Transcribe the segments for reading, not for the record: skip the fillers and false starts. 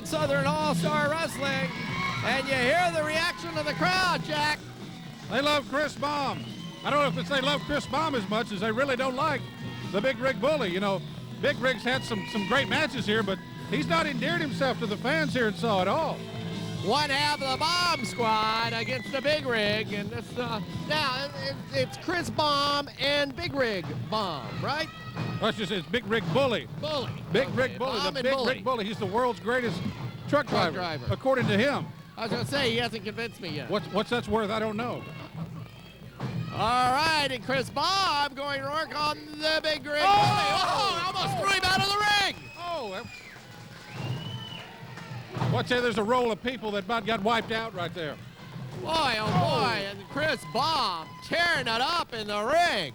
on Southern All-Star Wrestling. And you hear the reaction of the crowd, Jack. They love Chris Baum. I don't know if it's they love Chris Baum as much as they really don't like the Big Rig Bully. You know, Big Rig's had some great matches here, but he's not endeared himself to the fans here in Saw at all. One half of the Bomb Squad against the Big Rig, and this now it's Chris Baum and Big Rig Baum, right? Well, it's Big Rig Bully. Bully. Big Okay, Rig Bully, Baum the and Big Bully. Rig Bully. He's the world's greatest truck driver, according to him. I was going to say, he hasn't convinced me yet. What's that's worth, I don't know. All right, and Chris Baum going to work on the Big Rig Bully. Oh, almost threw him out of the ring. Oh, what's say there's a roll of people that about got wiped out right there. Boy, oh boy, and Chris Baum tearing it up in the ring.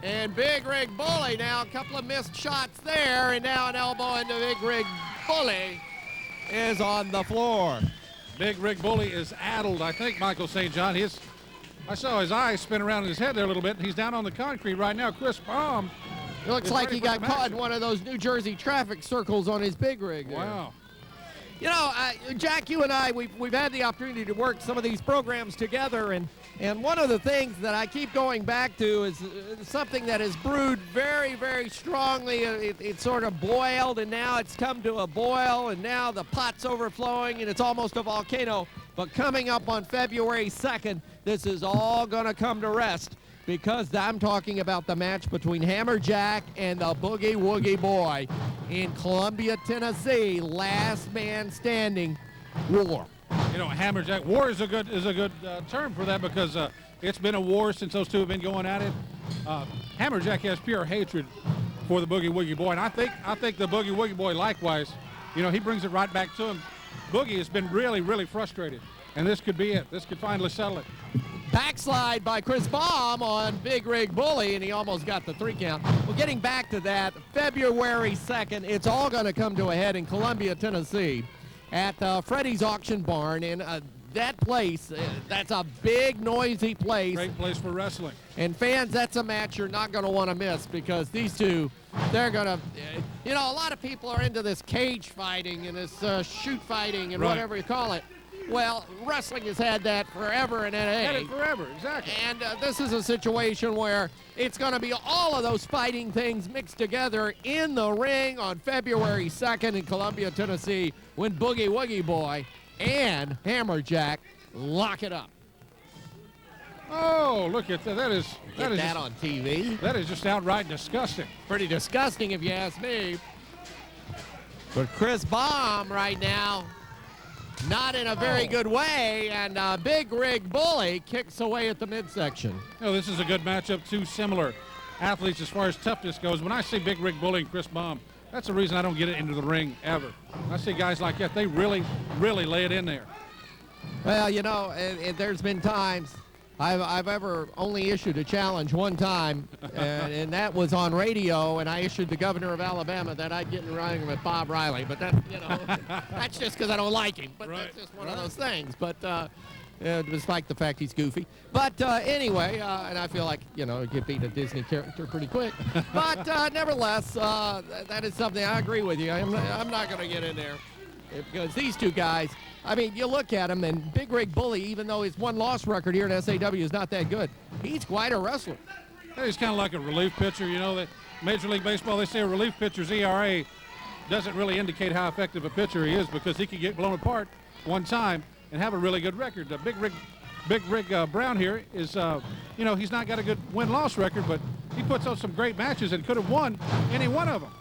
And Big Rig Bully now, a couple of missed shots there, and now an elbow into Big Rig Bully is on the floor. Big Rig Bully is addled, I think, Michael St. John. I saw his eyes spin around in his head there a little bit. He's down on the concrete right now. Chris Baum. It looks like he got caught in one of those New Jersey traffic circles on his Big Rig there. Wow. You know, Jack, you and I, we've had the opportunity to work some of these programs together, and one of the things that I keep going back to is something that is brewed very, very strongly. It's sort of boiled, and now it's come to a boil, and now the pot's overflowing, and it's almost a volcano. But coming up on February 2nd, this is all going to come to rest, because I'm talking about the match between Hammerjack and the Boogie Woogie Boy in Columbia, Tennessee. Last man standing war. You know, Hammerjack war is a good term for that, because it's been a war since those two have been going at it. Hammerjack has pure hatred for the Boogie Woogie Boy, and I think the Boogie Woogie Boy likewise. You know, he brings it right back to him. Boogie has been really, really frustrated, and this could be it. This could finally settle it. Backslide by Chris Baum on Big Rig Bully, and he almost got the 3 count. Well, getting back to that, February 2nd, it's all going to come to a head in Columbia, Tennessee at Freddie's Auction Barn. And that place, that's a big, noisy place. Great place for wrestling. And fans, that's a match you're not going to want to miss, because these two, they're going to, you know, a lot of people are into this cage fighting and this shoot fighting and whatever you call it. Well, wrestling has had that forever in NA. Had it forever, exactly. And this is a situation where it's going to be all of those fighting things mixed together in the ring on February 2nd in Columbia, Tennessee, when Boogie Woogie Boy and Hammerjack lock it up. Oh, look at that. That is That on TV. That is just outright disgusting. Pretty disgusting if you ask me. But Chris Baum right now, not in a very good way, and Big Rig Bully kicks away at the midsection. You know, this is a good matchup. Two similar athletes as far as toughness goes. When I see Big Rig Bully and Chris Baum, that's the reason I don't get it into the ring ever. I see guys like that, they really, really lay it in there. Well, you know, there's been times I've ever only issued a challenge one time, and that was on radio, and I issued the governor of Alabama that I'd get in the ring with Bob Riley. But that, you know, that's just because I don't like him. But that's just one of those things. But despite the fact he's goofy. But anyway, and I feel like, you know, you beat a Disney character pretty quick. But nevertheless, that is something I agree with you. I'm not going to get in there, because these two guys, I mean, you look at him, and Big Rig Bully, even though his one-loss record here in SAW is not that good, he's quite a wrestler. Yeah, he's kind of like a relief pitcher. You know, that Major League Baseball, they say a relief pitcher's ERA doesn't really indicate how effective a pitcher he is, because he can get blown apart one time and have a really good record. Big Rig Brown here is, you know, he's not got a good win-loss record, but he puts on some great matches and could have won any one of them.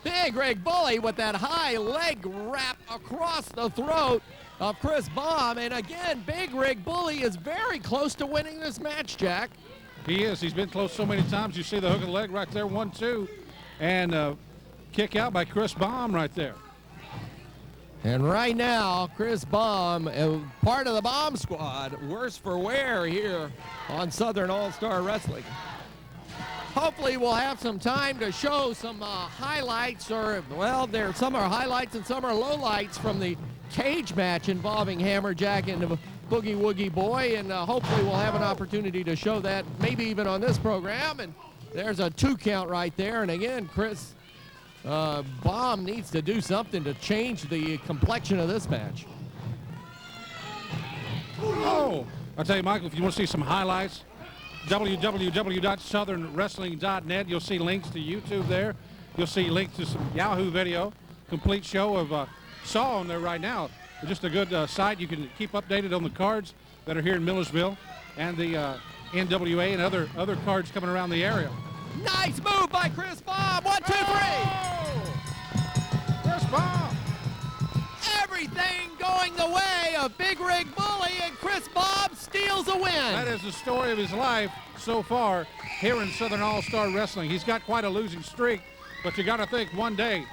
Big Rig Bully with that high leg wrap across the throat of Chris Baum. And again, Big Rig Bully is very close to winning this match, Jack. He is. He's been close so many times. You see the hook of the leg right there, 1-2. And kick out by Chris Baum right there. And right now, Chris Baum, part of the Bomb Squad, worse for wear here on Southern All-Star Wrestling. Hopefully we'll have some time to show some highlights, or, well, some are highlights and some are lowlights from the cage match involving Hammerjack and the Boogie Woogie Boy, and hopefully we'll have an opportunity to show that maybe even on this program. And there's a 2 count right there, and again, Chris Baum needs to do something to change the complexion of this match. Oh, I'll tell you, Michael, if you want to see some highlights, www.southernwrestling.net. You'll see links to YouTube there. You'll see links to some Yahoo video, complete show of Saw on there right now. Just a good site. You can keep updated on the cards that are here in Millersville and the NWA and other cards coming around the area. Nice move by Chris Baum. 1, 2, 3. Chris Baum. Everything going the way of Big Rig Bully, and Chris Baum steals a win. That is the story of his life so far here in Southern All-Star Wrestling. He's got quite a losing streak, but you got to think one day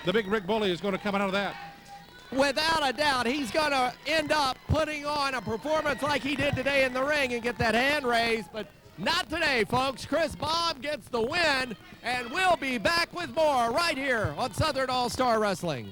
the Big Rig Bully is going to come out of that. Without a doubt, he's going to end up putting on a performance like he did today in the ring and get that hand raised, but not today, folks. Chris Baum gets the win, and we'll be back with more right here on Southern All-Star Wrestling.